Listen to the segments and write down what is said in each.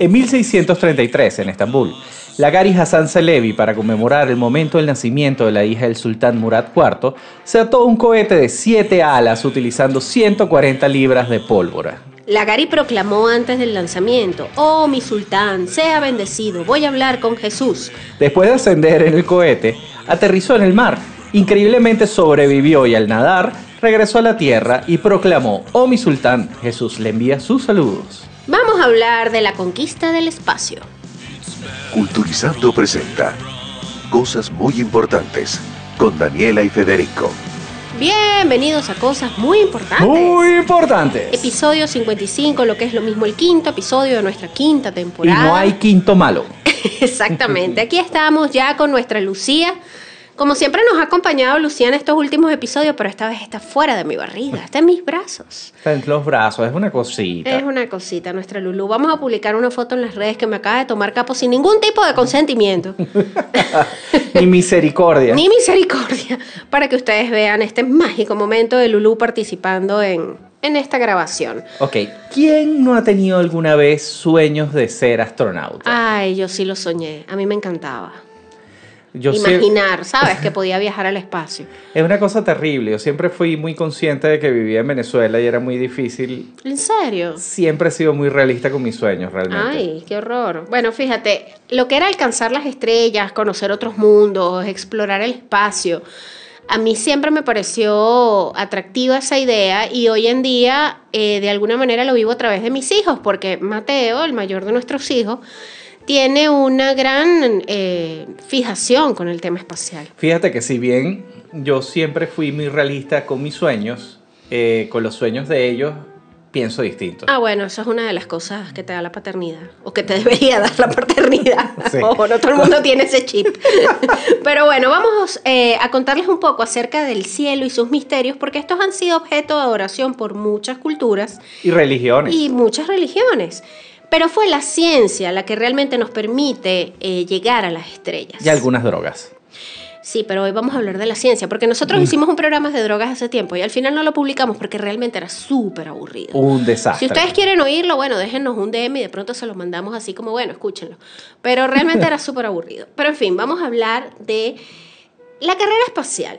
En 1633, en Estambul, Lagari Hassan Çelebi, para conmemorar el momento del nacimiento de la hija del sultán Murad IV, se ató un cohete de 7 alas utilizando 140 libras de pólvora. Lagari proclamó antes del lanzamiento: «Oh, mi sultán, sea bendecido, voy a hablar con Jesús». Después de ascender en el cohete, aterrizó en el mar. Increíblemente sobrevivió y al nadar regresó a la tierra y proclamó: «Oh, mi sultán, Jesús le envía sus saludos». Vamos a hablar de la conquista del espacio. Culturizando presenta Cosas muy importantes con Daniela y Federico. Bienvenidos a Cosas Muy Importantes. Muy importantes. Episodio 55, lo que es lo mismo el quinto episodio de nuestra quinta Y temporada. no hay quinto malo. Exactamente, aquí estamos ya con nuestra Lucía. Como siempre nos ha acompañado Lucía en estos últimos episodios, pero esta vez está fuera de mi barriga, está en mis brazos. Está en los brazos, es una cosita. Es una cosita, nuestra Lulú. Vamos a publicar una foto en las redes que me acaba de tomar Capo sin ningún tipo de consentimiento. Ni misericordia. Ni misericordia. Para que ustedes vean este mágico momento de Lulú participando en esta grabación. Ok, ¿quién no ha tenido alguna vez sueños de ser astronauta? Ay, yo sí lo soñé. A mí me encantaba. Yo Imaginar, ¿sabes? Que podía viajar al espacio. Es una cosa terrible. Yo siempre fui muy consciente de que vivía en Venezuela y era muy difícil. ¿En serio? Siempre he sido muy realista con mis sueños, realmente. Ay, qué horror. Bueno, fíjate, lo que era alcanzar las estrellas, conocer otros mundos, explorar el espacio, a mí siempre me pareció atractiva esa idea y hoy en día de alguna manera lo vivo a través de mis hijos, porque Mateo, el mayor de nuestros hijos, tiene una gran fijación con el tema espacial. Fíjate que si bien yo siempre fui muy realista con mis sueños, con los sueños de ellos pienso distinto. Ah, bueno, eso es una de las cosas que te da la paternidad, o que te debería dar la paternidad. Sí. Ojo, no todo el mundo tiene ese chip. Pero bueno, vamos a contarles un poco acerca del cielo y sus misterios, porque estos han sido objeto de adoración por muchas culturas Y religiones. y muchas religiones. Pero fue la ciencia la que realmente nos permite llegar a las estrellas. Y algunas drogas. Sí, pero hoy vamos a hablar de la ciencia, porque nosotros hicimos un programa de drogas hace tiempo y al final no lo publicamos porque realmente era súper aburrido. Un desastre. Si ustedes quieren oírlo, bueno, déjennos un DM y de pronto se lo mandamos así como, bueno, escúchenlo. Pero realmente era súper aburrido. Pero en fin, vamos a hablar de la carrera espacial.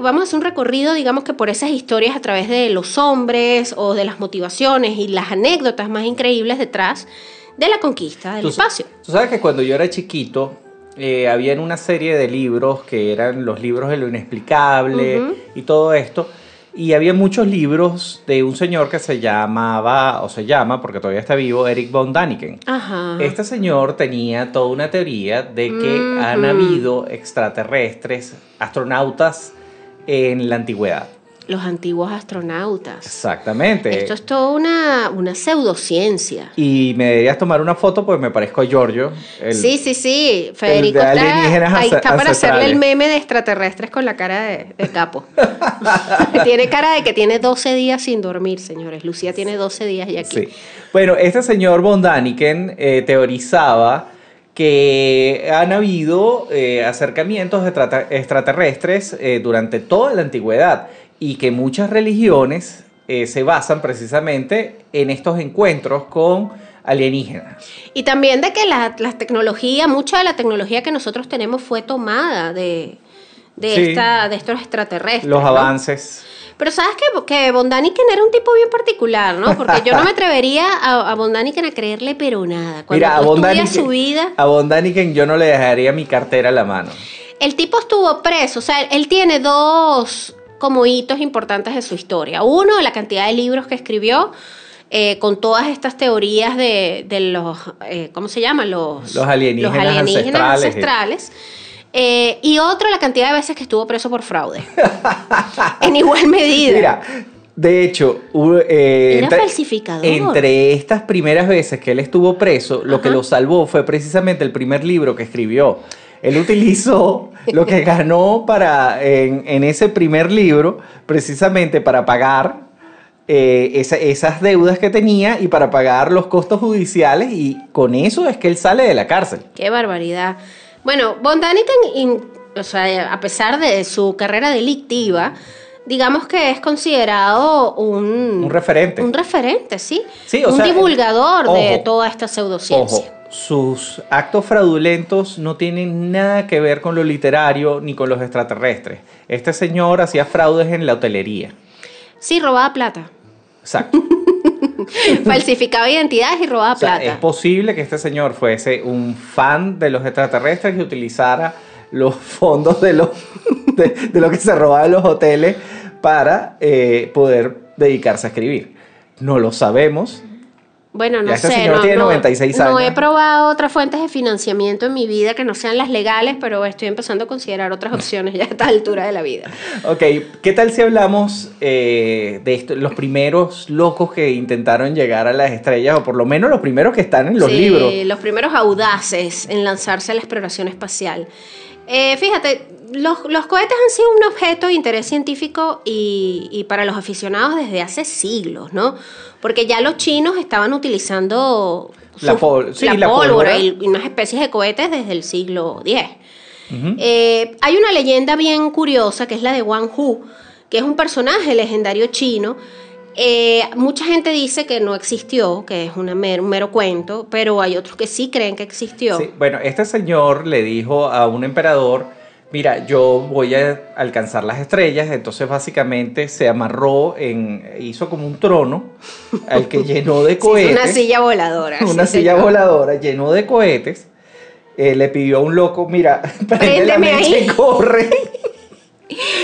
Vamos a hacer un recorrido, digamos que por esas historias a través de los hombres o de las motivaciones y las anécdotas más increíbles detrás de la conquista del espacio. Tú sabes que cuando yo era chiquito, había una serie de libros que eran los libros de lo inexplicable y todo esto. Y había muchos libros de un señor que se llamaba, o se llama, porque todavía está vivo, Erich von Däniken. Ajá. Este señor tenía toda una teoría de que han habido extraterrestres, astronautas en la antigüedad. Los antiguos astronautas. Exactamente. Esto es toda una pseudociencia. Y me deberías tomar una foto porque me parezco a Giorgio. Sí. Federico de alienígenas ahí está para ancestrales. hacerle el meme de extraterrestres con la cara de capo. Tiene cara de que tiene 12 días sin dormir, señores. Lucía tiene 12 días y aquí. Sí. Bueno, este señor von Däniken teorizaba que han habido acercamientos extraterrestres durante toda la antigüedad y que muchas religiones se basan precisamente en estos encuentros con alienígenas. Y también de que la tecnología, mucha de la tecnología que nosotros tenemos fue tomada de Sí. estos extraterrestres. Los ¿no? avances. Pero sabes que von Däniken era un tipo bien particular, ¿no? Porque yo no me atrevería a von Däniken a creerle pero nada. Cuando Mira, tú estudias su vida, a von Däniken yo no le dejaría mi cartera a la mano. el tipo estuvo preso. O sea, él tiene dos como hitos importantes de su historia. Uno, la cantidad de libros que escribió con todas estas teorías de los, ¿cómo se llaman? Los alienígenas ancestrales. Y otro, la cantidad de veces que estuvo preso por fraude. En igual medida. Mira, de hecho, Era falsificador. Entre estas primeras veces que él estuvo preso, lo que lo salvó fue precisamente el primer libro que escribió. Él utilizó lo que ganó en ese primer libro precisamente para pagar esas deudas que tenía y para pagar los costos judiciales, y con eso es que él sale de la cárcel. Qué barbaridad. Bueno, von Däniken, o sea, a pesar de su carrera delictiva, digamos que es considerado Un referente. Un referente, sí. Sí, o un sea, divulgador de ojo, toda esta pseudociencia. Ojo, sus actos fraudulentos no tienen nada que ver con lo literario ni con los extraterrestres. Este señor hacía fraudes en la hotelería. Sí, robaba plata. Exacto. Falsificaba identidades y robaba O sea, plata. es posible que este señor fuese un fan de los extraterrestres y utilizara los fondos de lo que se robaba en los hoteles para poder dedicarse a escribir. No lo sabemos. Bueno, no Ya este sé. señor tiene 96 No años. he probado otras fuentes de financiamiento en mi vida que no sean las legales, pero estoy empezando a considerar otras opciones ya a esta altura de la vida. Ok, ¿qué tal si hablamos de esto, los primeros locos que intentaron llegar a las estrellas, o por lo menos los primeros que están en los Sí, libros? los primeros audaces en lanzarse a la exploración espacial. Fíjate, los cohetes han sido un objeto de interés científico y para los aficionados desde hace siglos, ¿no? Porque ya los chinos estaban utilizando La pólvora pólvora. y unas especies de cohetes desde el siglo X. Ujú. Hay una leyenda bien curiosa que es la de Wang Hu, que es un personaje legendario chino. Mucha gente dice que no existió, que es un mero cuento, pero hay otros que sí creen que existió. Sí, bueno, este señor le dijo a un emperador, mira, yo voy a alcanzar las estrellas, entonces básicamente se amarró, hizo como un trono al que llenó de Sí, cohetes. una silla voladora. Una sí, silla señor. voladora, llenó de cohetes. Le pidió a un loco, mira, prende la Préndeme mecha ahí. y corre.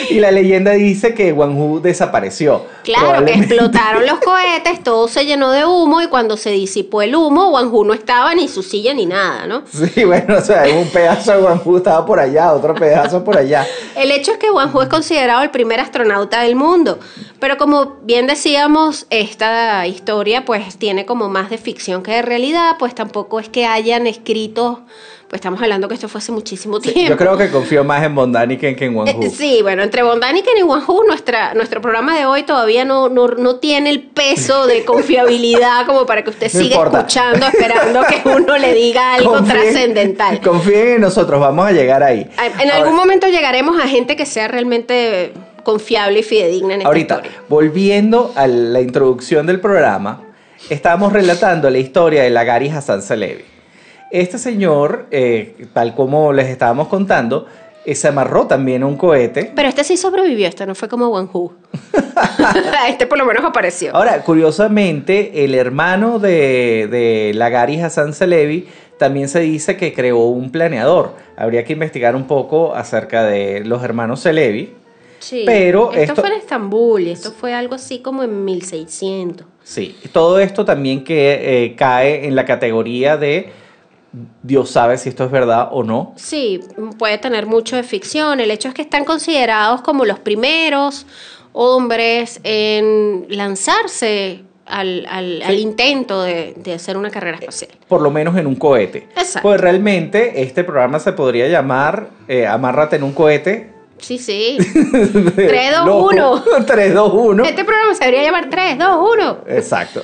Y la leyenda dice que Wang Hu desapareció. Claro, que Probablemente. explotaron los cohetes, todo se llenó de humo y cuando se disipó el humo, Wang Hu no estaba ni su silla ni nada, ¿no? Sí, bueno, o sea, un pedazo de Wang Hu estaba por allá, otro pedazo por allá. El hecho es que Wang Hu es considerado el primer astronauta del mundo, pero como bien decíamos, esta historia pues tiene como más de ficción que de realidad, pues tampoco es que hayan escrito, pues estamos hablando que esto fue hace muchísimo Sí, tiempo. yo creo que confío más en Von Daniken que en Wang Hu. Sí, bueno, entre Von Daniken y Wang Hu, nuestro programa de hoy todavía no tiene el peso de confiabilidad como para que usted No siga importa. escuchando, esperando que uno le diga algo trascendental. Confíen en nosotros, vamos a llegar ahí. En algún Ahora, momento llegaremos a gente que sea realmente confiable y fidedigna en esta ahorita, historia. volviendo a la introducción del programa, estábamos relatando la historia de Lagari Hassan Salevi. Este señor, tal como les estábamos contando, se amarró también a un cohete. Pero este sí sobrevivió, este no fue como Wang Hu. Este por lo menos apareció. Ahora, curiosamente, el hermano de Lagari Hassan Salevi también se dice que creó un planeador. Habría que investigar un poco acerca de los hermanos Salevi. Sí, pero esto esto- fue en Estambul y esto fue algo así como en 1600. Sí, todo esto también que cae en la categoría de Dios sabe si esto es verdad o no. Sí, puede tener mucho de ficción. El hecho es que están considerados como los primeros hombres en lanzarse al intento de hacer una carrera espacial. Por lo menos en un cohete. Exacto. Pues realmente este programa se podría llamar Amárrate en un cohete. Sí, sí. 3, 2, 1. 3, 2, 1. Este programa se debería llamar 3, 2, 1. Exacto.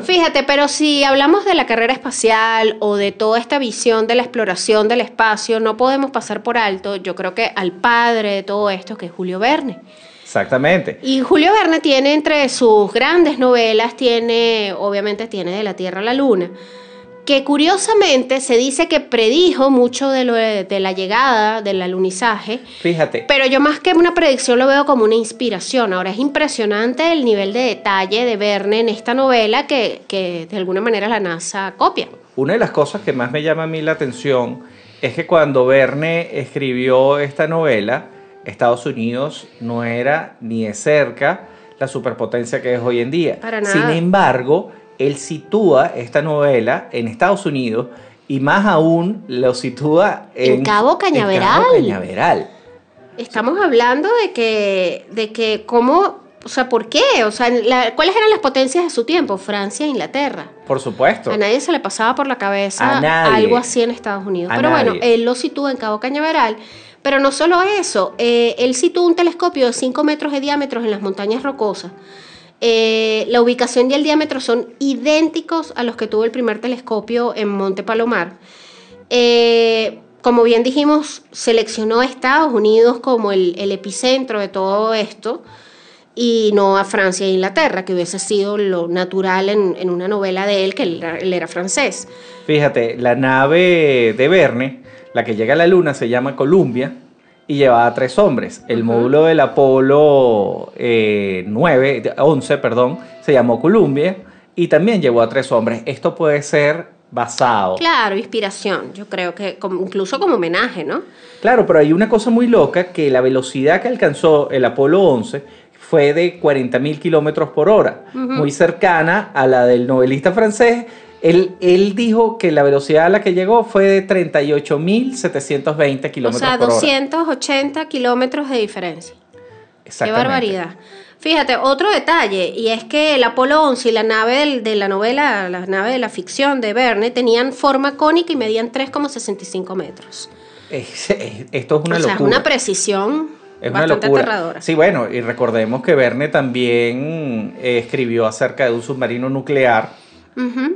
Fíjate, pero si hablamos de la carrera espacial o de toda esta visión de la exploración del espacio, no podemos pasar por alto, yo creo que al padre de todo esto, que es Julio Verne. Exactamente. Y Julio Verne tiene entre sus grandes novelas, obviamente tiene De la Tierra a la Luna, que curiosamente se dice que predijo mucho de la llegada del alunizaje, Fíjate. pero yo más que una predicción lo veo como una inspiración. Ahora es impresionante el nivel de detalle de Verne en esta novela que de alguna manera la NASA copia. Una de las cosas que más me llama a mí la atención es que cuando Verne escribió esta novela, Estados Unidos no era ni de cerca la superpotencia que es hoy en día. Para nada. Sin embargo, él sitúa esta novela en Estados Unidos y más aún lo sitúa En Cabo Cañaveral. en Cabo Cañaveral. Estamos hablando de que cómo, o sea, ¿por qué? O sea, ¿cuáles eran las potencias de su tiempo? Francia e Inglaterra. Por supuesto. A nadie se le pasaba por la cabeza A nadie. algo así en Estados Unidos. A Pero bueno, nadie. él lo sitúa en Cabo Cañaveral. Pero no solo eso, él sitúa un telescopio de 5 metros de diámetro en las montañas rocosas. La ubicación y el diámetro son idénticos a los que tuvo el primer telescopio en Monte Palomar. Como bien dijimos, seleccionó a Estados Unidos como el epicentro de todo esto. y no a Francia e Inglaterra, que hubiese sido lo natural en una novela de él, que él era francés. Fíjate, la nave de Verne, la que llega a la Luna, se llama Columbia y llevaba a 3 hombres. El módulo del Apolo 11, se llamó Columbia y también llevó a 3 hombres. Esto puede ser basado. Claro, inspiración. Yo creo que incluso como homenaje, ¿no? Claro, pero hay una cosa muy loca, que la velocidad que alcanzó el Apolo 11 fue de 40.000 kilómetros por hora, muy cercana a la del novelista francés. Él dijo que la velocidad a la que llegó fue de 38.720 kilómetros por hora. O sea, 280 kilómetros de diferencia. Exactamente. Qué barbaridad. Fíjate, otro detalle, y es que el Apolo 11 y la nave de la novela, la nave de la ficción de Verne, tenían forma cónica y medían 3,65 metros. Esto es una locura. Es una precisión bastante aterradora. Sí, bueno, y recordemos que Verne también escribió acerca de un submarino nuclear,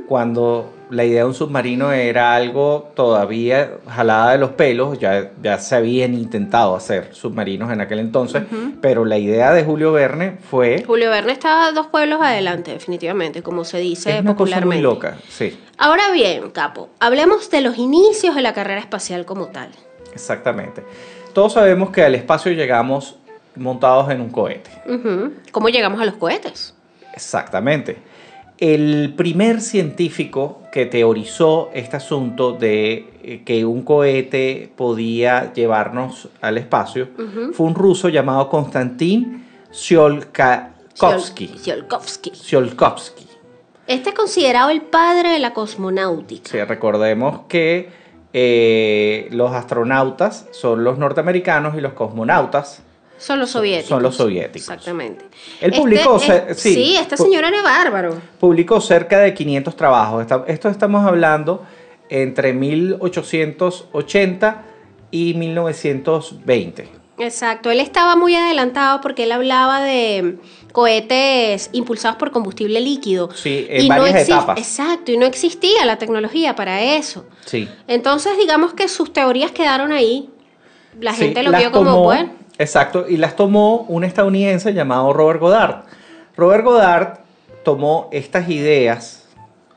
cuando la idea de un submarino era algo todavía jalada de los pelos. Ya se habían intentado hacer submarinos en aquel entonces, pero la idea de Julio Verne fue... Julio Verne estaba 2 pueblos adelante, definitivamente, como se dice es una popularmente. cosa muy loca, sí. Ahora bien, Capo, hablemos de los inicios de la carrera espacial como tal. Exactamente. Todos sabemos que al espacio llegamos montados en un cohete. ¿Cómo llegamos a los cohetes? Exactamente. El primer científico que teorizó este asunto de que un cohete podía llevarnos al espacio fue un ruso llamado Konstantin Tsiolkovsky. Tsiolkovsky. Este es considerado el padre de la cosmonáutica. Sí, recordemos que los astronautas son los norteamericanos y los cosmonautas son los soviéticos. Son los soviéticos. Exactamente. Él publicó... sí, este señor era bárbaro. Publicó cerca de 500 trabajos. Esto estamos hablando entre 1880 y 1920. Exacto. Él estaba muy adelantado porque él hablaba de cohetes impulsados por combustible líquido. Sí, en varias etapas. Exacto, y no existía la tecnología para eso. Sí. Entonces, digamos que sus teorías quedaron ahí. La gente lo vio como bueno. Exacto, y las tomó un estadounidense llamado Robert Goddard. Robert Goddard tomó estas ideas,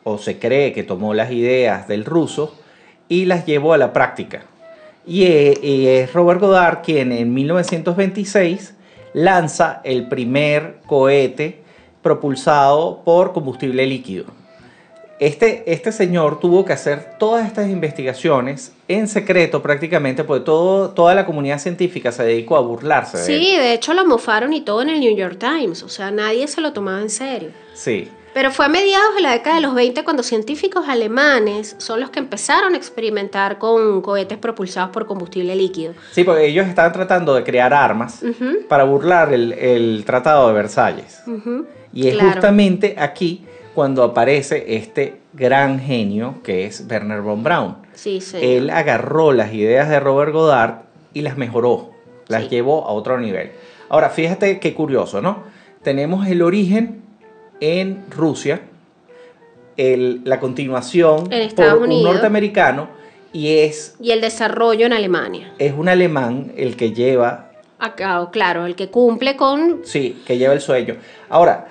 o se cree que tomó las ideas del ruso, y las llevó a la práctica. Y es Robert Goddard quien en 1926 lanza el primer cohete propulsado por combustible líquido. Este señor tuvo que hacer todas estas investigaciones en secreto prácticamente, porque toda la comunidad científica se dedicó a burlarse de él. Sí, de hecho lo mofaron y todo en el New York Times, o sea, nadie se lo tomaba en serio. Sí. Pero fue a mediados de la década de los 20 cuando científicos alemanes son los que empezaron a experimentar con cohetes propulsados por combustible líquido. Sí, porque ellos estaban tratando de crear armas para burlar el Tratado de Versalles. Y es justamente aquí cuando aparece este gran genio que es Wernher von Braun. Sí, sí. Él agarró las ideas de Robert Goddard y las mejoró, las llevó a otro nivel. Ahora, fíjate qué curioso, ¿no? Tenemos el origen en Rusia, la continuación en Estados por Unidos, un norteamericano y el desarrollo en Alemania. Es un alemán el que lleva... Acá, claro, el que cumple con... Sí, que lleva el sueño. Ahora,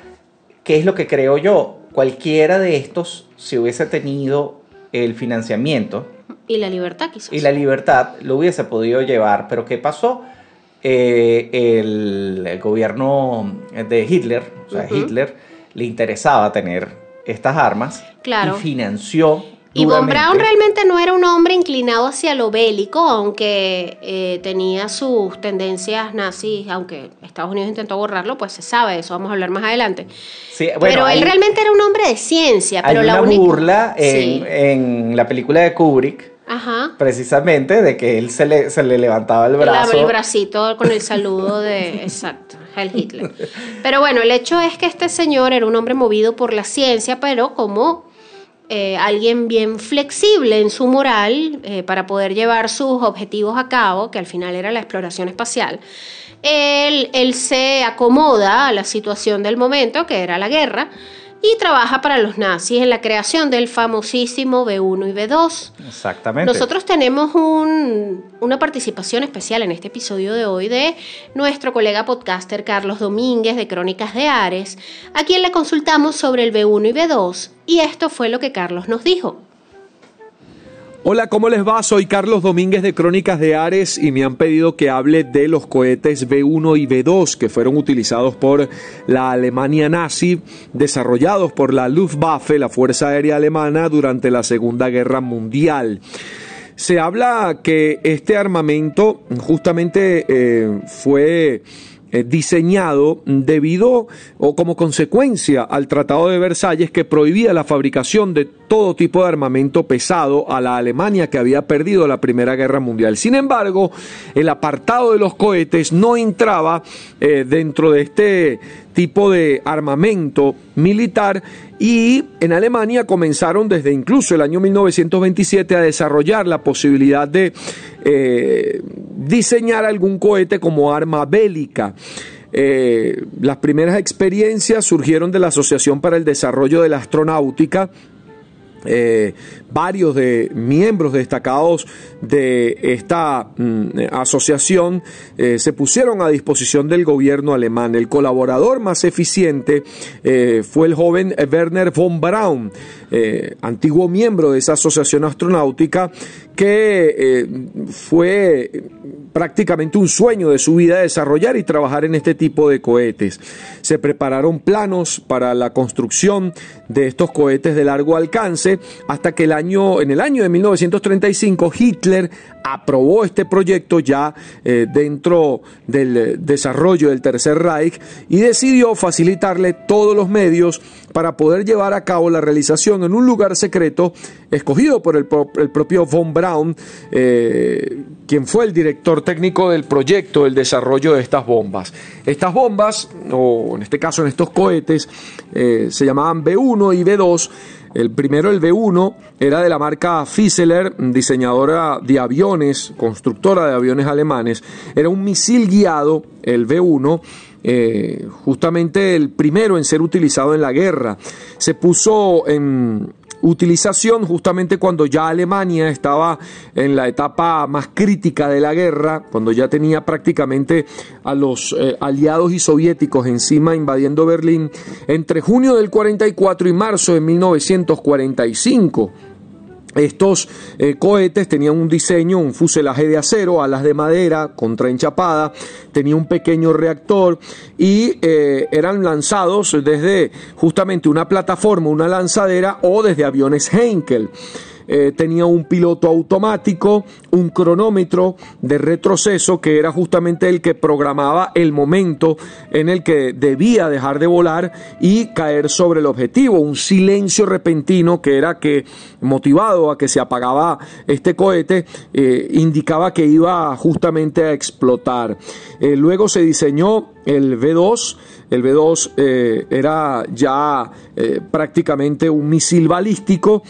¿qué es lo que creo yo? Cualquiera de estos, si hubiese tenido el financiamiento... Y la libertad, quizás. Y la libertad lo hubiese podido llevar. Pero ¿qué pasó? El gobierno de Hitler, o sea, Hitler le interesaba tener estas armas y financió Y von duramente. Braun realmente no era un hombre inclinado hacia lo bélico, aunque tenía sus tendencias nazis, aunque Estados Unidos intentó borrarlo, pues se sabe, eso vamos a hablar más adelante. Sí, bueno, pero él realmente era un hombre de ciencia. Hay pero una burla sí. en la película de Kubrick, precisamente, de que él se le levantaba el brazo. El bracito con el saludo de... Exacto, Heil Hitler. Pero bueno, el hecho es que este señor era un hombre movido por la ciencia, pero como... alguien bien flexible en su moral para poder llevar sus objetivos a cabo, que al final era la exploración espacial. Él se acomoda a la situación del momento, que era la guerra, y trabaja para los nazis en la creación del famosísimo B1 y B2. Exactamente. Nosotros tenemos una participación especial en este episodio de hoy de nuestro colega podcaster Carlos Domínguez de Crónicas de Ares, a quien le consultamos sobre el B1 y B2, y esto fue lo que Carlos nos dijo. Hola, ¿cómo les va? Soy Carlos Domínguez de Crónicas de Ares y me han pedido que hable de los cohetes B1 y B2 que fueron utilizados por la Alemania nazi, desarrollados por la Luftwaffe, la Fuerza Aérea Alemana, durante la Segunda Guerra Mundial. Se habla que este armamento justamente fue diseñado debido o como consecuencia al Tratado de Versalles, que prohibía la fabricación de todo tipo de armamento pesado a la Alemania que había perdido la Primera Guerra Mundial. Sin embargo, el apartado de los cohetes no entraba dentro de este tipo de armamento militar, y en Alemania comenzaron desde incluso el año 1927 a desarrollar la posibilidad de diseñar algún cohete como arma bélica. Las primeras experiencias surgieron de la Asociación para el Desarrollo de la Astronáutica. Varios de miembros destacados de esta asociación se pusieron a disposición del gobierno alemán. El colaborador más eficiente fue el joven Wernher von Braun, antiguo miembro de esa asociación astronáutica, que fue prácticamente un sueño de su vida desarrollar y trabajar en este tipo de cohetes. Se prepararon planos para la construcción de estos cohetes de largo alcance, hasta que en el año de 1935 Hitler aprobó este proyecto ya dentro del desarrollo del Tercer Reich, y decidió facilitarle todos los medios para poder llevar a cabo la realización en un lugar secreto escogido por el propio von Braun, quien fue el director técnico del proyecto del desarrollo de estas bombas. Estas bombas, o en este caso en estos cohetes, se llamaban B1 y B2. El primero, el B1, era de la marca Fieseler, diseñadora de aviones, constructora de aviones alemanes. Era un misil guiado, el B1, justamente el primero en ser utilizado en la guerra. Se puso en utilización justamente cuando ya Alemania estaba en la etapa más crítica de la guerra, cuando ya tenía prácticamente a los aliados y soviéticos encima invadiendo Berlín, entre junio del 44 y marzo de 1945. Estos cohetes tenían un diseño, un fuselaje de acero, alas de madera, contraenchapada, tenía un pequeño reactor y eran lanzados desde justamente una plataforma, una lanzadera, o desde aviones Heinkel. Tenía un piloto automático, un cronómetro de retroceso que era justamente el que programaba el momento en el que debía dejar de volar y caer sobre el objetivo. Un silencio repentino que era que, motivado a que se apagaba este cohete, indicaba que iba justamente a explotar. Luego se diseñó el B2. El B2 era ya prácticamente un misil balístico.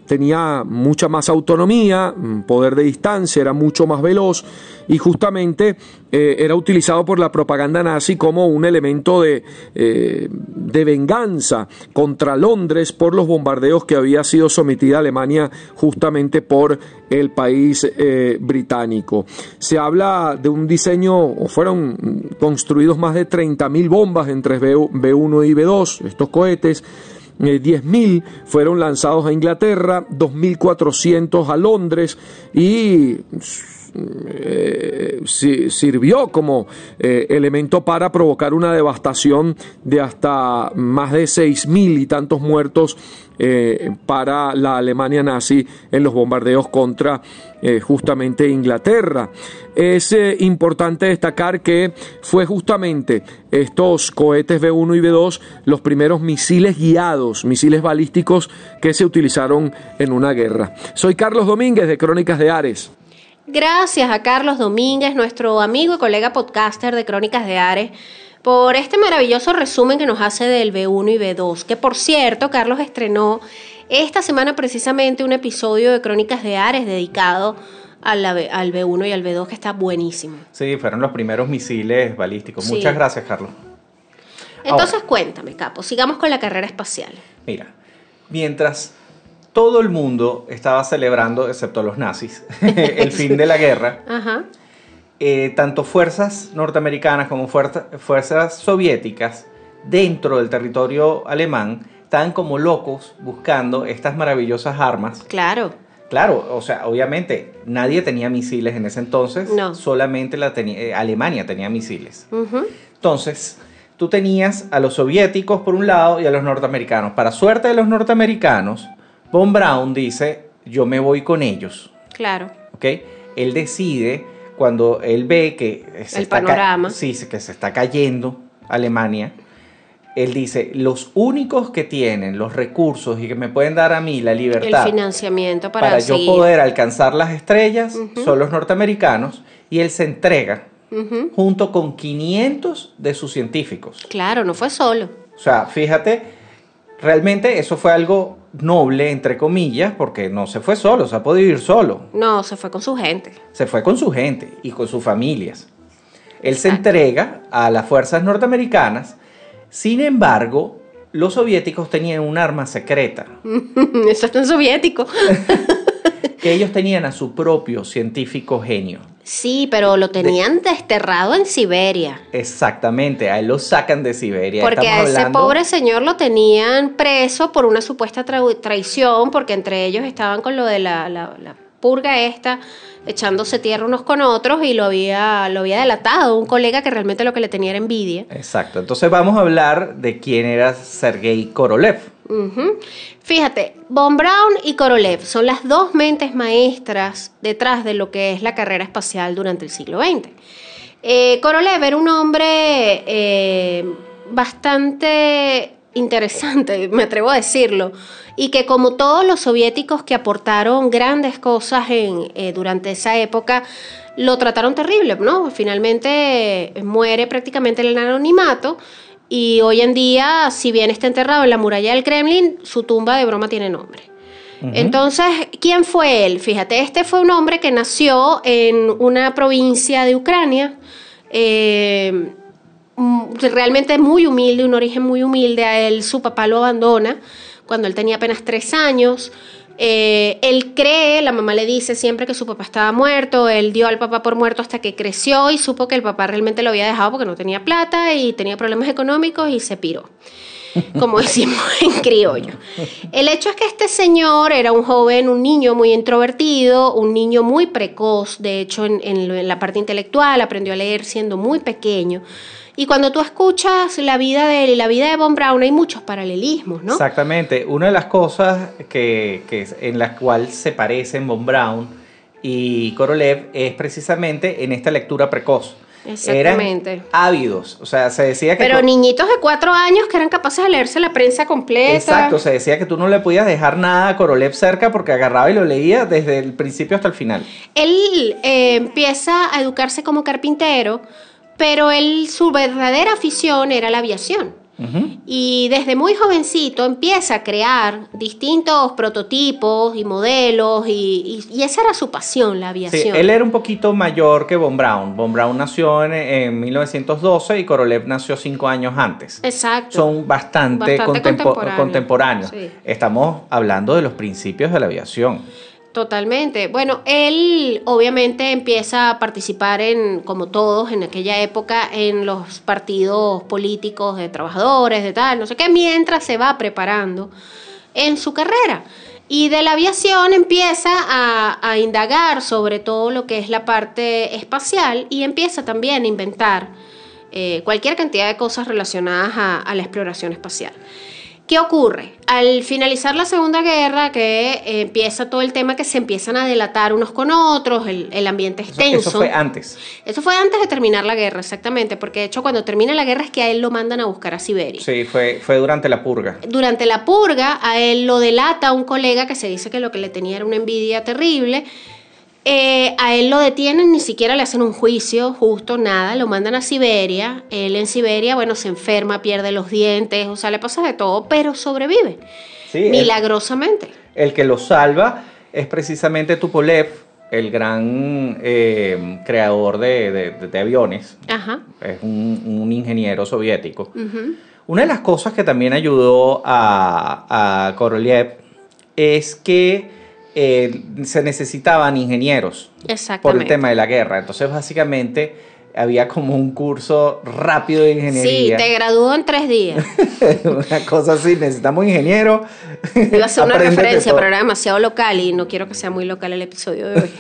Tenía mucha más autonomía, poder de distancia, era mucho más veloz, y justamente era utilizado por la propaganda nazi como un elemento de venganza contra Londres por los bombardeos que había sido sometida Alemania justamente por el país británico. Se habla de un diseño, o fueron construidos más de 30.000 bombas entre B1 y B2, estos cohetes. 10.000 fueron lanzados a Inglaterra, 2.400 a Londres, y sirvió como elemento para provocar una devastación de hasta más de 6.000 y tantos muertos para la Alemania nazi en los bombardeos contra justamente Inglaterra. Es importante destacar que fue justamente estos cohetes B1 y B2 los primeros misiles guiados, misiles balísticos que se utilizaron en una guerra. Soy Carlos Domínguez de Crónicas de Ares. Gracias a Carlos Domínguez, nuestro amigo y colega podcaster de Crónicas de Ares, por este maravilloso resumen que nos hace del B1 y B2, que por cierto, Carlos estrenó esta semana precisamente un episodio de Crónicas de Ares dedicado al B1 y al B2, que está buenísimo. Sí, fueron los primeros misiles balísticos. Sí. Muchas gracias, Carlos. Entonces, Ahora, cuéntame, Capo, sigamos con la carrera espacial. mira, mientras todo el mundo estaba celebrando, excepto los nazis, el fin de la guerra, Ajá. tanto fuerzas norteamericanas como fuerzas soviéticas dentro del territorio alemán estaban como locos buscando estas maravillosas armas. Claro. Claro, o sea, obviamente nadie tenía misiles en ese entonces, No. solamente Alemania tenía misiles. Ujú. Entonces, tú tenías a los soviéticos por un lado y a los norteamericanos. Para suerte de los norteamericanos, Von Braun dice, yo me voy con ellos, Claro. ¿ok? Él decide, cuando él ve que El panorama. sí, que se está cayendo Alemania, él dice, los únicos que tienen los recursos y que me pueden dar a mí la El libertad financiamiento para para yo seguir. poder alcanzar las estrellas son los norteamericanos, y él se entrega Ujú. junto con 500 de sus científicos. Claro, no fue solo. O sea, fíjate, realmente eso fue algo noble, entre comillas, porque no se fue solo, se ha podido ir solo. No, se fue con su gente. Se fue con su gente y con sus familias. Él se Exacto. entrega a las fuerzas norteamericanas. Sin embargo, los soviéticos tenían un arma secreta, Eso es tan soviético. que ellos tenían a su propio científico genio. Sí, pero lo tenían desterrado en Siberia. Exactamente, a él lo sacan de Siberia. Porque a Estamos ese hablando- pobre señor lo tenían preso por una supuesta traición, porque entre ellos estaban con lo de la purga esta, echándose tierra unos con otros, y lo había delatado un colega que realmente lo que le tenía era envidia. Exacto, entonces vamos a hablar de quién era Sergei Korolev. Ujú. Fíjate, Von Braun y Korolev son las dos mentes maestras detrás de lo que es la carrera espacial durante el siglo XX. Korolev era un hombre bastante interesante, me atrevo a decirlo, y que como todos los soviéticos que aportaron grandes cosas durante esa época, lo trataron terrible, ¿no? Finalmente muere prácticamente en el anonimato. Y hoy en día, si bien está enterrado en la muralla del Kremlin, su tumba de broma tiene nombre. Entonces, ¿quién fue él? Fíjate, este fue un hombre que nació en una provincia de Ucrania, realmente muy humilde, un origen muy humilde. A él su papá lo abandona cuando él tenía apenas 3 años. Él cree, la mamá le dice siempre que su papá estaba muerto. Él dio al papá por muerto hasta que creció y supo que el papá realmente lo había dejado porque no tenía plata y tenía problemas económicos, y se piró, como decimos en criollo. El hecho es que este señor era un joven, un niño muy introvertido, un niño muy precoz. De hecho, en la parte intelectual aprendió a leer siendo muy pequeño. Y cuando tú escuchas la vida de él y la vida de Von Braun, hay muchos paralelismos, ¿no? Exactamente, una de las cosas en las cuales se parecen Von Braun y Korolev es precisamente en esta lectura precoz. Exactamente. Eran ávidos, o sea, se decía que... Pero niñitos de 4 años que eran capaces de leerse la prensa completa. Exacto, se decía que tú no le podías dejar nada a Korolev cerca porque agarraba y lo leía desde el principio hasta el final. Él empieza a educarse como carpintero, pero su verdadera afición era la aviación. Ujú. Y desde muy jovencito empieza a crear distintos prototipos y modelos, y esa era su pasión, la Sí, aviación. él era un poquito mayor que Von Braun. Von Braun nació en 1912 y Korolev nació 5 años antes. Exacto. Son bastante contemporáneos. Sí. Estamos hablando de los principios de la aviación. Totalmente. Bueno, él obviamente empieza a participar como todos en aquella época, en los partidos políticos de trabajadores, de tal, no sé qué, mientras se va preparando en su carrera. Y de la aviación empieza a indagar sobre todo lo que es la parte espacial, y empieza también a inventar cualquier cantidad de cosas relacionadas a la exploración espacial. ¿Qué ocurre? Al finalizar la Segunda Guerra, que empieza todo el tema que se empiezan a delatar unos con otros, el ambiente es tenso. Eso fue antes. Eso fue antes de terminar la guerra, exactamente, porque de hecho cuando termina la guerra es que a él lo mandan a buscar a Siberia. Sí, fue durante la purga. Durante la purga, a él lo delata un colega que se dice que lo que le tenía era una envidia terrible. A él lo detienen, ni siquiera le hacen un juicio justo, nada, lo mandan a Siberia. Él en Siberia, bueno, se enferma, pierde los dientes, o sea, le pasa de todo, pero sobrevive, Sí, milagrosamente. el que lo salva es precisamente Tupolev, el gran creador de aviones. Ajá. Es un ingeniero soviético. Ujú. Una de las cosas que también ayudó a Korolev es que se necesitaban ingenieros por el Exactamente. tema de la guerra. Entonces, básicamente, había como un curso rápido de Sí, ingeniería. te graduó en 3 días. Una cosa así, necesitamos ingenieros. Iba a hacer una Apréndete referencia, todo. pero era demasiado local y no quiero que sea muy local el episodio de hoy.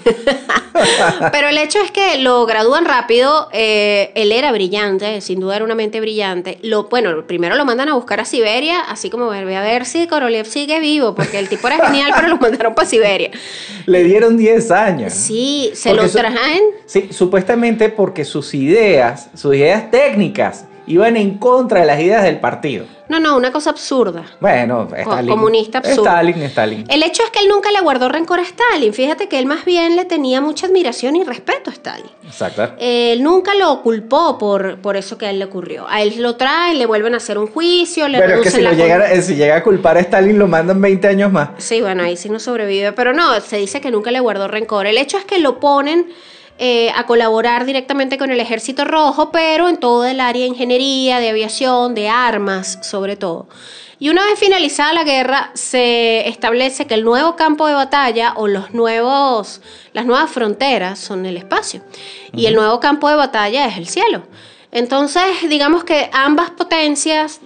Pero el hecho es que lo gradúan rápido. Él era brillante, sin duda era una mente brillante. Bueno, primero lo mandan a buscar a Siberia, así como ve a ver si Korolev sigue vivo, porque el tipo era genial, pero lo mandaron para Siberia. Le dieron 10 años. Sí, se Porque lo traen. Sí, supuestamente porque sus ideas técnicas, iban en contra de las ideas del partido. No, una cosa absurda. Bueno, Stalin. Comunista absurdo. Stalin. El hecho es que él nunca le guardó rencor a Stalin. Fíjate que él más bien le tenía mucha admiración y respeto a Stalin. Exacto. Él nunca lo culpó por eso que a él le ocurrió. A él lo traen, le vuelven a hacer un juicio, le Pero es que reducen si llega a culpar a Stalin, lo mandan 20 años más. Sí, bueno, ahí sí no sobrevive. Pero no, se dice que nunca le guardó rencor. El hecho es que lo ponen a colaborar directamente con el Ejército Rojo, pero en todo el área de ingeniería, de aviación, de armas, sobre todo. Y una vez finalizada la guerra, se establece que el nuevo campo de batalla o las nuevas fronteras son el espacio. Y el nuevo campo de batalla es el cielo. Entonces, digamos que ambas potencias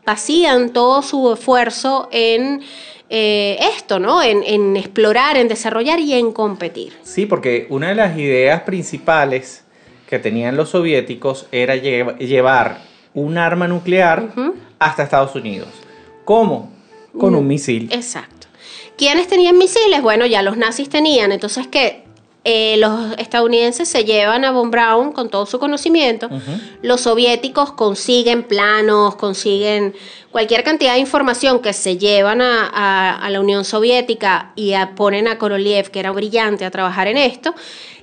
vacían todo su esfuerzo en esto, ¿no? En explorar, en desarrollar y en competir. Sí, porque una de las ideas principales que tenían los soviéticos era llevar un arma nuclear hasta Estados Unidos. ¿Cómo? Con un misil. Exacto. ¿Quiénes tenían misiles? Bueno, ya los nazis tenían. Entonces, ¿qué? Los estadounidenses se llevan a Von Braun con todo su conocimiento. Los soviéticos consiguen planos, consiguen cualquier cantidad de información que se llevan a la Unión Soviética y ponen a Korolev, que era brillante, a trabajar en esto.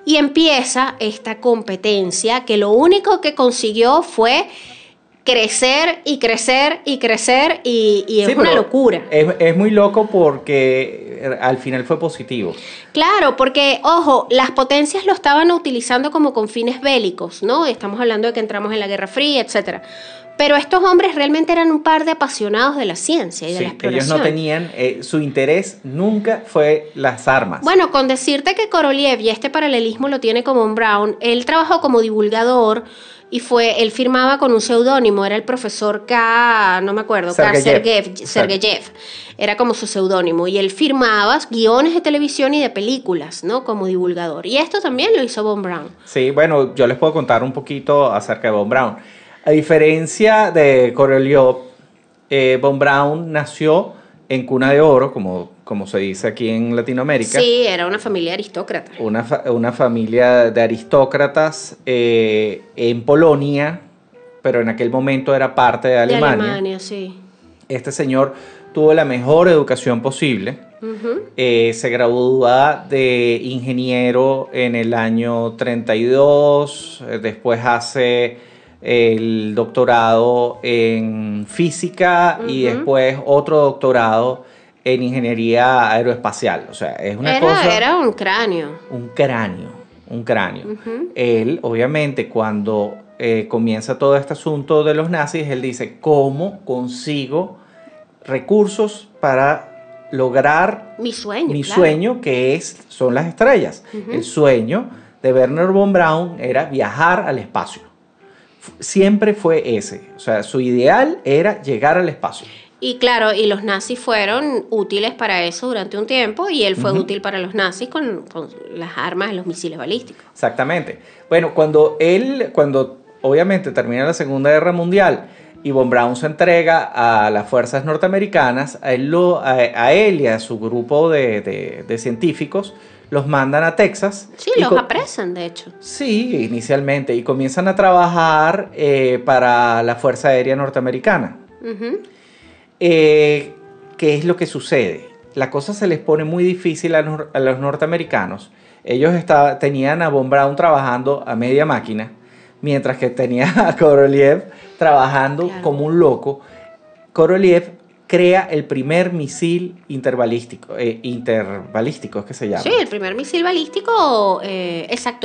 Y empieza esta competencia que lo único que consiguió fue crecer y crecer y crecer y Sí, es una pero locura. Es muy loco porque al final fue positivo. Claro, porque, ojo, las potencias lo estaban utilizando como con fines bélicos, ¿no? Estamos hablando de que entramos en la Guerra Fría, etcétera. Pero estos hombres realmente eran un par de apasionados de la ciencia y de la exploración. Ellos no tenían, su interés nunca fue las armas. Bueno, con decirte que Korolev, y este paralelismo lo tiene con Von Braun, él trabajó como divulgador y él firmaba con un seudónimo, era el profesor no me acuerdo, Sergeyev, era como su seudónimo, y él firmaba guiones de televisión y de películas, ¿no? Como divulgador. Y esto también lo hizo Von Braun. Sí, bueno, yo les puedo contar un poquito acerca de Von Braun. A diferencia de Korolev, Von Braun nació en cuna de oro, como se dice aquí en Latinoamérica. Sí, era una familia aristócrata. Una familia de aristócratas en Polonia, pero en aquel momento era parte de Alemania. De Alemania, sí. Este señor tuvo la mejor educación posible. Se gradúa de ingeniero en el año 32, después hace el doctorado en física y después otro doctorado en ingeniería aeroespacial. O sea, es una cosa... Era un cráneo. Un cráneo. Él, obviamente, cuando comienza todo este asunto de los nazis, él dice, ¿cómo consigo recursos para lograr mi sueño, sueño, que son las estrellas? El sueño de Wernher von Braun era viajar al espacio. Siempre fue ese. O sea, su ideal era llegar al espacio. Y claro, y los nazis fueron útiles para eso durante un tiempo, y él fue útil para los nazis con las armas, los misiles balísticos. Exactamente. Bueno, cuando obviamente termina la Segunda Guerra Mundial y Von Braun se entrega a las fuerzas norteamericanas, a él y a su grupo de científicos los mandan a Texas. Sí, los apresan, de hecho. Sí, inicialmente, y comienzan a trabajar para la Fuerza Aérea Norteamericana. ¿Qué es lo que sucede? La cosa se les pone muy difícil a los norteamericanos. Ellos tenían a Von Braun trabajando a media máquina, mientras que tenía a Korolev trabajando como un loco. Korolev crea el primer misil interbalístico, es que se llama. Sí, el primer misil balístico,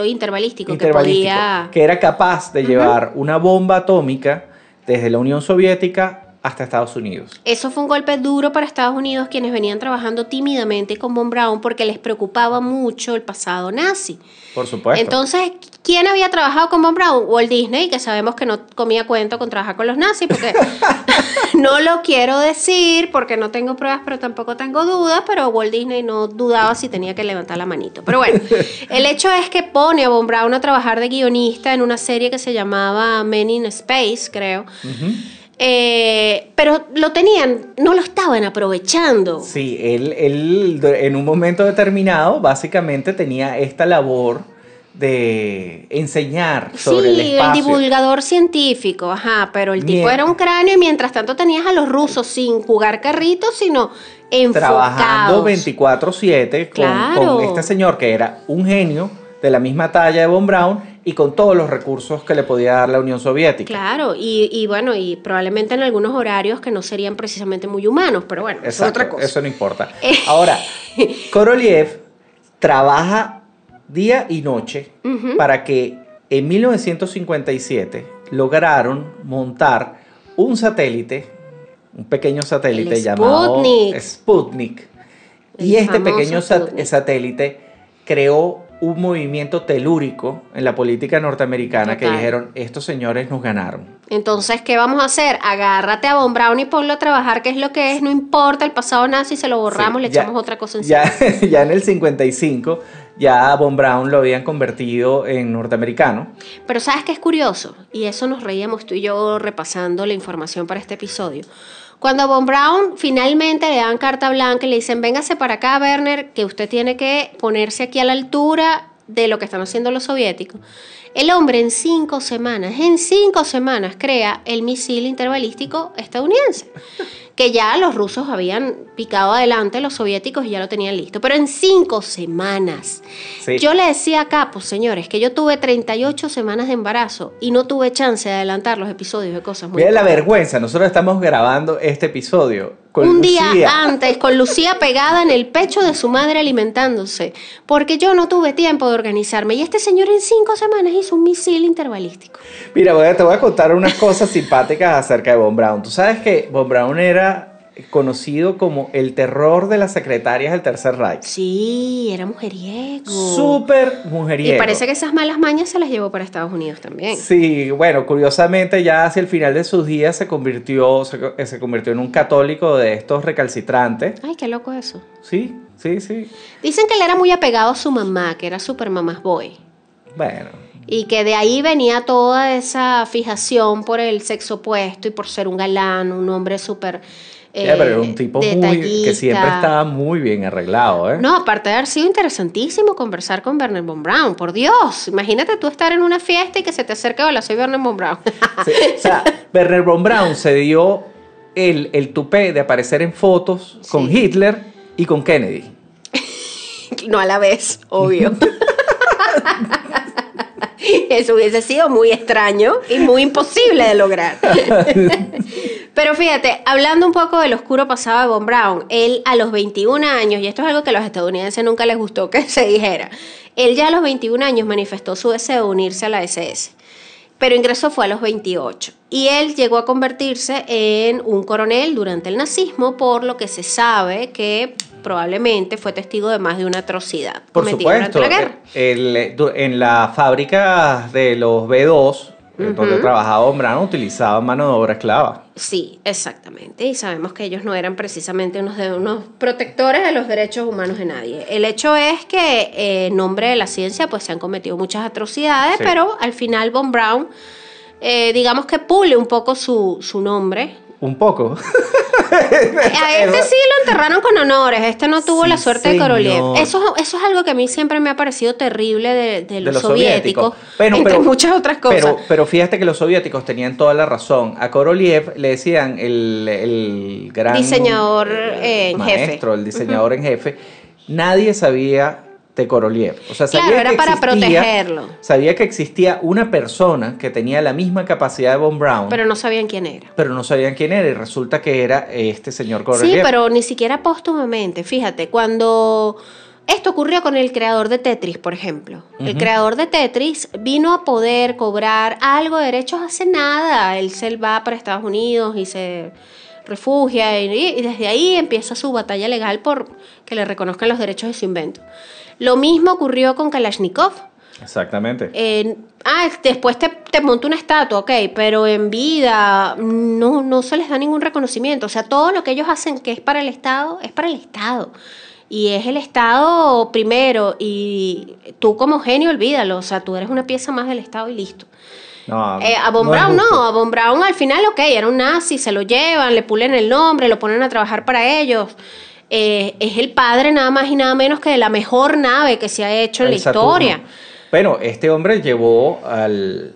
interbalístico, que podía... que era capaz de llevar una bomba atómica desde la Unión Soviética hasta Estados Unidos. Eso fue un golpe duro para Estados Unidos, quienes venían trabajando tímidamente con Von Braun porque les preocupaba mucho el pasado nazi. Por supuesto. Entonces, ¿quién había trabajado con Von Braun? Walt Disney, que sabemos que no comía cuento con trabajar con los nazis, porque no lo quiero decir porque no tengo pruebas, pero tampoco tengo dudas, pero Walt Disney no dudaba si tenía que levantar la manito. Pero bueno, el hecho es que pone a Von Braun a trabajar de guionista en una serie que se llamaba Men in Space, creo. Pero no lo estaban aprovechando. Sí, él en un momento determinado básicamente tenía esta labor de enseñar sobre el espacio. Sí, el divulgador científico, pero el tipo era un cráneo y mientras tanto tenías a los rusos sin jugar carritos, sino enfocados. Trabajando 24/7 con este señor que era un genio de la misma talla de Von Braun y con todos los recursos que le podía dar la Unión Soviética. Claro, y bueno, y probablemente en algunos horarios que no serían precisamente muy humanos, pero bueno, exacto, eso es otra cosa. Eso no importa. Ahora, Korolev trabaja día y noche para que en 1957 lograron montar un satélite, un pequeño satélite El llamado Sputnik. Sputnik. El Y este famoso pequeño Sputnik. satélite creó un movimiento telúrico en la política norteamericana. Total. Que dijeron, estos señores nos ganaron. Entonces, ¿qué vamos a hacer? Agárrate a Von Braun y ponlo a trabajar, que es lo que es, no importa el pasado nazi, se lo borramos, Sí, le ya- echamos otra cosa encima. Ya en el 55, ya a Von Braun lo habían convertido en norteamericano. Pero ¿sabes qué es curioso? Y eso nos reíamos tú y yo repasando la información para este episodio. Cuando a Von Braun finalmente le dan carta blanca y le dicen, véngase para acá, Werner, que usted tiene que ponerse aquí a la altura de lo que están haciendo los soviéticos. El hombre en 5 semanas crea el misil interbalístico estadounidense, que ya los rusos habían picado adelante, los soviéticos y ya lo tenían listo. Pero en 5 semanas. Sí. Yo le decía a Capos, señores, que yo tuve 38 semanas de embarazo y no tuve chance de adelantar los episodios de cosas muy Mira la importantes. vergüenza, nosotros estamos grabando este episodio con Un día Lucía. antes, con Lucía pegada en el pecho de su madre alimentándose, porque yo no tuve tiempo de organizarme. Y este señor en 5 semanas hizo un misil interbalístico. Mira, te voy a contar unas cosas simpáticas acerca de Von Braun. Tú sabes que Von Braun era conocido como el terror de las secretarias del Tercer Reich. Sí, era mujeriego. Súper mujeriego. Y parece que esas malas mañas se las llevó para Estados Unidos también. Sí, bueno, curiosamente ya hacia el final de sus días se convirtió en un católico de estos recalcitrantes. Ay, qué loco eso. Sí. Dicen que él era muy apegado a su mamá, que era super mamás boy. Bueno, Y que de ahí venía toda esa fijación por el sexo opuesto y por ser un galán, un hombre súper pero era un tipo que detallista. siempre estaba muy bien arreglado, ¿eh? No, aparte de haber sido interesantísimo conversar con Werner Von Braun, por Dios. Imagínate tú estar en una fiesta y que se te acerque, hola, soy Werner Von Braun. Sí, o sea, Werner Von Braun se dio el tupé de aparecer en fotos con Hitler y con Kennedy. No a la vez, obvio. Eso hubiese sido muy extraño y muy imposible de lograr. Pero fíjate, hablando un poco del oscuro pasado de Von Braun, él a los 21 años, y esto es algo que a los estadounidenses nunca les gustó que se dijera, él ya a los 21 años manifestó su deseo de unirse a la SS, pero ingresó fue a los 28. Y él llegó a convertirse en un coronel durante el nazismo, por lo que se sabe que probablemente fue testigo de más de una atrocidad Por cometida supuesto, durante la guerra. en la fábrica de los B2, donde trabajaba Von Braun, utilizaban mano de obra esclava. Sí, exactamente. Y sabemos que ellos no eran precisamente unos protectores de los derechos humanos de nadie. El hecho es que en nombre de la ciencia pues se han cometido muchas atrocidades, Sí. pero al final Von Braun, digamos que pule un poco su nombre. Un poco. A este sí lo enterraron con honores, este no tuvo Sí, la suerte de señor. Korolev. Eso es algo que a mí siempre me ha parecido terrible de los soviéticos, Bueno, entre muchas otras cosas. Pero fíjate que los soviéticos tenían toda la razón. A Korolev le decían el gran Diseñador en jefe. maestro, el diseñador en jefe. Nadie sabía de Korolev. O sea, sabía Claro, era que para existía- protegerlo. Sabía que existía una persona que tenía la misma capacidad de Von Braun, Pero no sabían quién era. pero no sabían quién era, y resulta que era este señor Sí, Korolev. pero ni siquiera póstumamente. Fíjate, cuando Esto ocurrió con el creador de Tetris, por ejemplo. El creador de Tetris vino a poder cobrar algo de derechos hace nada. Él se va para Estados Unidos y se refugia y desde ahí empieza su batalla legal por que le reconozcan los derechos de su invento. Lo mismo ocurrió con Kalashnikov. Exactamente. Después te monta una estatua, ok, pero en vida no se les da ningún reconocimiento. O sea, todo lo que ellos hacen que es para el Estado, es para el Estado. Y es el Estado primero, y tú como genio olvídalo, o sea, tú eres una pieza más del Estado y listo. No, A Von Braun a Von Braun al final, ok, era un nazi, se lo llevan, le pulen el nombre, lo ponen a trabajar para ellos. Es el padre nada más y nada menos que de la mejor nave que se ha hecho en la historia. Bueno, este hombre llevó al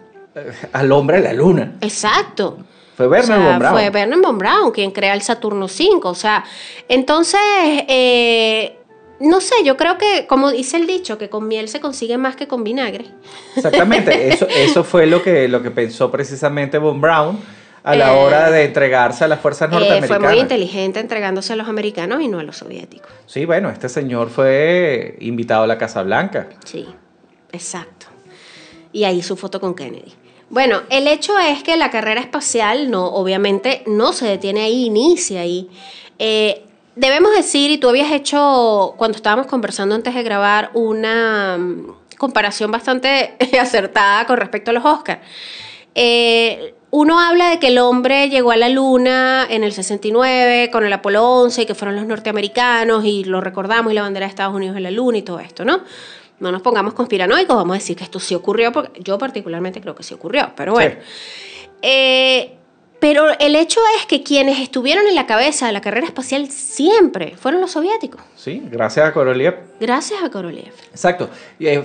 hombre a la luna. Exacto. Fue Wernher von Braun. Fue Wernher von Braun quien crea el Saturno V. O sea, entonces, no sé, yo creo que, como dice el dicho, que con miel se consigue más que con vinagre. Exactamente, eso fue lo que pensó precisamente von Braun a la hora de entregarse a las fuerzas norteamericanas. Fue muy inteligente entregándose a los americanos y no a los soviéticos. Sí, bueno, este señor fue invitado a la Casa Blanca. Sí, exacto. Y ahí su foto con Kennedy. Bueno, el hecho es que la carrera espacial obviamente no se detiene ahí, inicia ahí. Debemos decir, y tú habías hecho, cuando estábamos conversando antes de grabar, una comparación bastante acertada con respecto a los Oscars. Uno habla de que el hombre llegó a la luna en el 69 con el Apolo 11 y que fueron los norteamericanos y lo recordamos y la bandera de Estados Unidos en la luna y todo esto, ¿no? No nos pongamos conspiranoicos, vamos a decir que esto sí ocurrió, porque yo particularmente creo que sí ocurrió, pero bueno. Sí. Pero el hecho es que quienes estuvieron en la cabeza de la carrera espacial siempre fueron los soviéticos. Sí, gracias a Korolev. Gracias a Korolev. Exacto.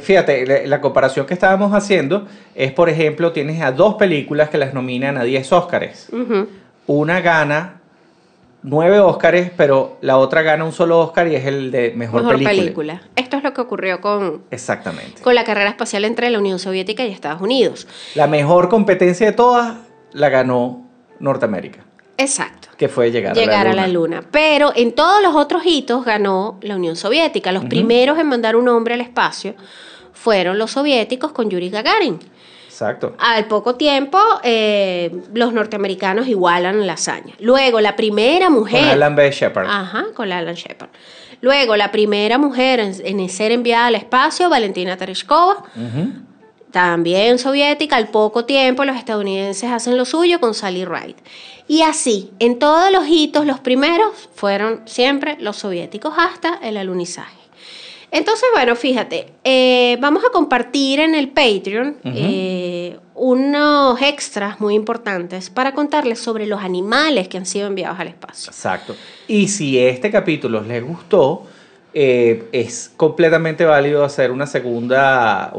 Fíjate, la comparación que estábamos haciendo es, por ejemplo, tienes a 2 películas que las nominan a 10 Óscares. Una gana 9 Óscares, pero la otra gana un solo Óscar y es el de mejor película. Esto es lo que ocurrió con la carrera espacial entre la Unión Soviética y Estados Unidos. La mejor competencia de todas la ganó Norteamérica. Exacto. Que fue llegar a la luna. Pero en todos los otros hitos ganó la Unión Soviética. Los primeros en mandar un hombre al espacio fueron los soviéticos con Yuri Gagarin. Exacto. Al poco tiempo, los norteamericanos igualan la hazaña. Luego, la primera mujer... Con Alan B. Shepard. Ajá, con Alan Shepard. Luego, la primera mujer en ser enviada al espacio, Valentina Tereshkova, también soviética. Al poco tiempo, los estadounidenses hacen lo suyo con Sally Ride. Y así, en todos los hitos, los primeros fueron siempre los soviéticos hasta el alunizaje. Entonces, bueno, fíjate, vamos a compartir en el Patreon unos extras muy importantes para contarles sobre los animales que han sido enviados al espacio. Exacto. Y si este capítulo les gustó, es completamente válido hacer una segunda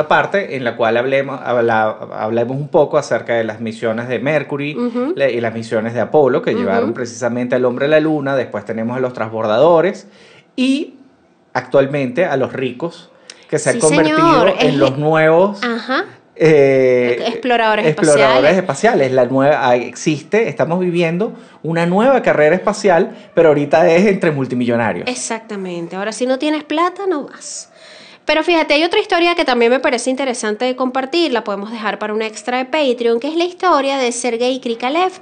parte en la cual hablemos un poco acerca de las misiones de Mercury y las misiones de Apolo que llevaron precisamente al hombre a la luna. Después tenemos a los transbordadores y actualmente a los ricos que se han convertido en los nuevos exploradores espaciales. La nueva estamos viviendo una nueva carrera espacial, pero ahorita es entre multimillonarios. Exactamente. Ahora, si no tienes plata, no vas. Pero fíjate, hay otra historia que también me parece interesante de compartir, la podemos dejar para un extra de Patreon, que es la historia de Sergei Krikalev.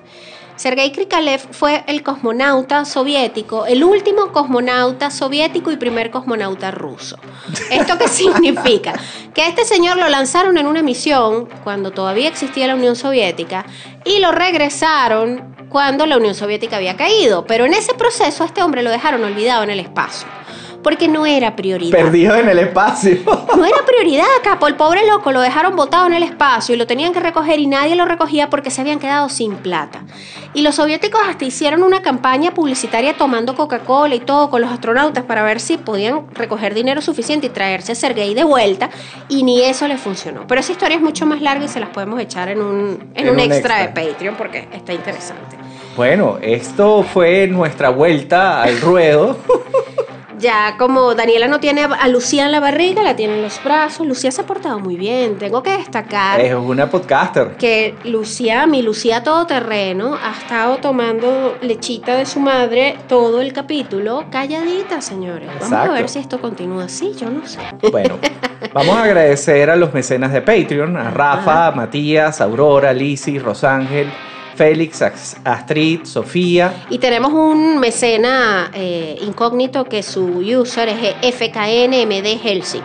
Sergei Krikalev fue el cosmonauta soviético, el último cosmonauta soviético y primer cosmonauta ruso. ¿Esto qué significa? Que a este señor lo lanzaron en una misión cuando todavía existía la Unión Soviética y lo regresaron cuando la Unión Soviética había caído. Pero en ese proceso a este hombre lo dejaron olvidado en el espacio. Porque no era prioridad. Perdido en el espacio. No era prioridad, capo. El pobre loco lo dejaron botado en el espacio y lo tenían que recoger y nadie lo recogía porque se habían quedado sin plata. Y los soviéticos hasta hicieron una campaña publicitaria tomando Coca-Cola y todo con los astronautas para ver si podían recoger dinero suficiente y traerse a Sergei de vuelta, y ni eso les funcionó. Pero esa historia es mucho más larga y se las podemos echar en un extra de Patreon porque está interesante. Bueno, esto fue nuestra vuelta al ruedo Ya como Daniela no tiene a Lucía en la barriga, la tiene en los brazos. Lucía se ha portado muy bien. Tengo que destacar Es una podcaster. que Lucía, mi Lucía todoterreno, ha estado tomando lechita de su madre todo el capítulo, calladita, señores. Vamos a Exacto. ver si esto continúa así, yo no sé. Bueno, vamos a agradecer a los mecenas de Patreon, a Rafa, Matías, Aurora, Lizzy, Rosángel, Félix, Astrid, Sofía. Y tenemos un mecena incógnito que su user es FKNMD Helsing.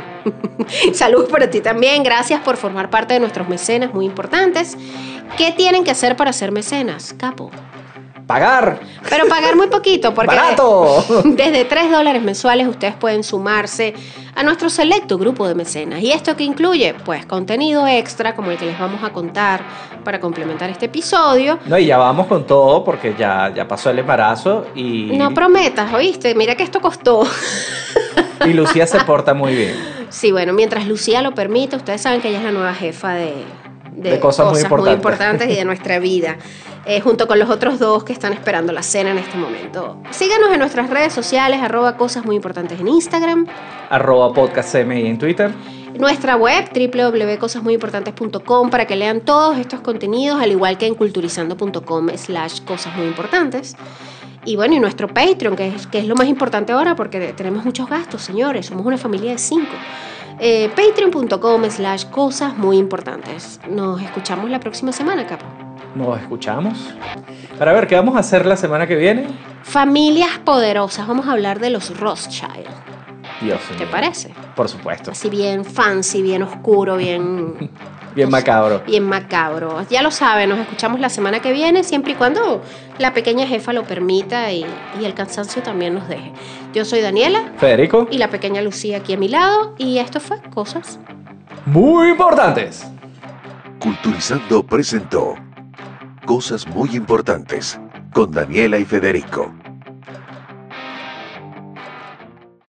Saludos para ti también, gracias por formar parte de nuestros mecenas muy importantes. ¿Qué tienen que hacer para ser mecenas, Capo? ¡Pagar! Pero pagar muy poquito, porque ¡Barato! desde $3 mensuales ustedes pueden sumarse a nuestro selecto grupo de mecenas. ¿Y esto qué incluye? Pues contenido extra, como el que les vamos a contar para complementar este episodio. No, y ya vamos con todo porque ya pasó el embarazo y, No prometas, ¿oíste? Mira que esto costó. y Lucía se porta muy bien. Sí, bueno, mientras Lucía lo permite, ustedes saben que ella es la nueva jefa de cosas muy importantes y de nuestra vida, junto con los otros dos que están esperando la cena en este momento. Síganos en nuestras redes sociales, @cosas muy importantes en Instagram, @podcastcmi en Twitter. nuestra web www.cosasmuyimportantes.com para que lean todos estos contenidos, al igual que en culturizando.com/cosas muy importantes. Y bueno, y nuestro Patreon, que es lo más importante ahora porque tenemos muchos gastos, señores, somos una familia de 5. Patreon.com/cosas muy importantes. Nos escuchamos la próxima semana, Capo. Nos escuchamos. Para ver, ¿qué vamos a hacer la semana que viene? Familias poderosas. Vamos a hablar de los Rothschild. Dios mío. ¿Te parece? Por supuesto. Así bien fancy, bien oscuro, bien... Bien macabro. Bien macabro. Ya lo saben, nos escuchamos la semana que viene, siempre y cuando la pequeña jefa lo permita y el cansancio también nos deje. Yo soy Daniela Federico. y la pequeña Lucía aquí a mi lado, y esto fue Cosas Muy importantes. Culturizando presentó Cosas muy importantes con Daniela y Federico.